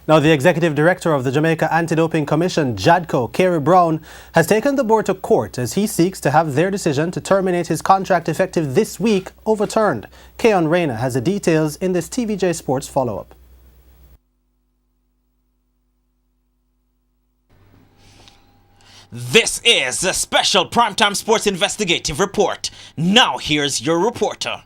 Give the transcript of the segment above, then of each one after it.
Now, the executive director of the Jamaica Anti-Doping Commission, JADCO, Kerry Brown, has taken the board to court as he seeks to have their decision to terminate his contract effective this week overturned. Keon Reyna has the details in this TVJ Sports follow-up. This is a special Primetime Sports Investigative Report. Now here's your reporter.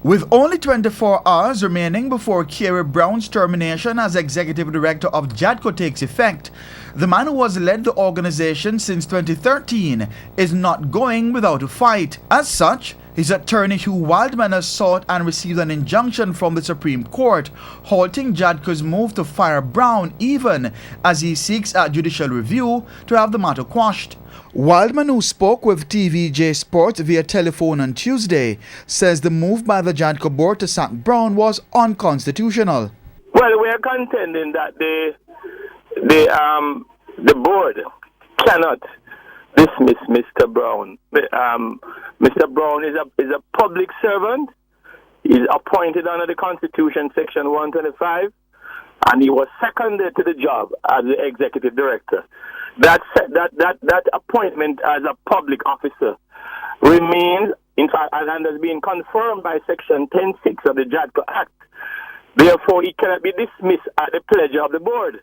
With only 24 hours remaining before Kerry Brown's termination as executive director of JADCO takes effect, the man who has led the organization since 2013 is not going without a fight. As such, his attorney Hugh Wildman has sought and received an injunction from the Supreme Court, halting JADCO's move to fire Brown even as he seeks a judicial review to have the matter quashed. Wildman, who spoke with TVJ Sports via telephone on Tuesday, says the move by the JADCO board to sack Brown was unconstitutional. Well, we are contending that the board cannot dismiss Mr. Brown. Mr. Brown is a public servant. He's appointed under the Constitution, Section 125, and he was seconded to the job as the executive director. That appointment as a public officer remains, in fact, and has been confirmed by Section 10.6 of the JADCO Act. Therefore, he cannot be dismissed at the pleasure of the board.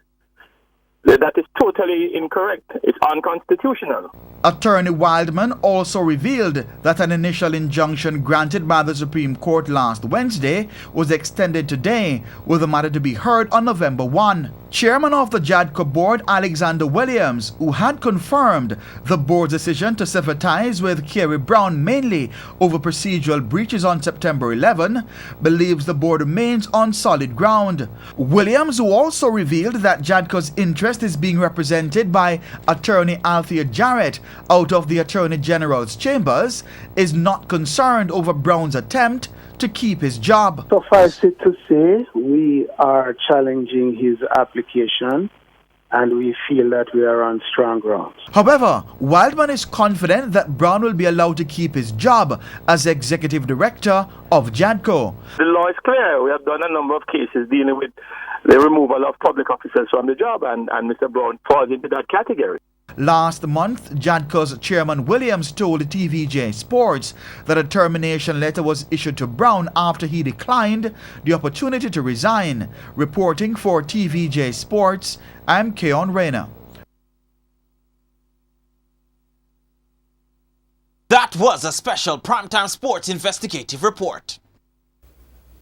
That is totally incorrect. It's unconstitutional. Attorney Wildman also revealed that an initial injunction granted by the Supreme Court last Wednesday was extended today, with the matter to be heard on November 1. Chairman of the JADCO board, Alexander Williams, who had confirmed the board's decision to sever ties with Kerry Brown mainly over procedural breaches on September 11, believes the board remains on solid ground. Williams, who also revealed that JADCO's interest is being represented by attorney Althea Jarrett out of the Attorney General's chambers, is not concerned over Brown's attempt to keep his job. Suffice it to say, we are challenging his application and we feel that we are on strong ground. However, Wildman is confident that Brown will be allowed to keep his job as executive director of JADCO. The law is clear. We have done a number of cases dealing with the removal of public officers from the job, and Mr. Brown falls into that category. Last month, JADCO's chairman Williams told TVJ Sports that a termination letter was issued to Brown after he declined the opportunity to resign. Reporting for TVJ Sports, I'm Keon Reyna. That was a special Primetime Sports Investigative Report.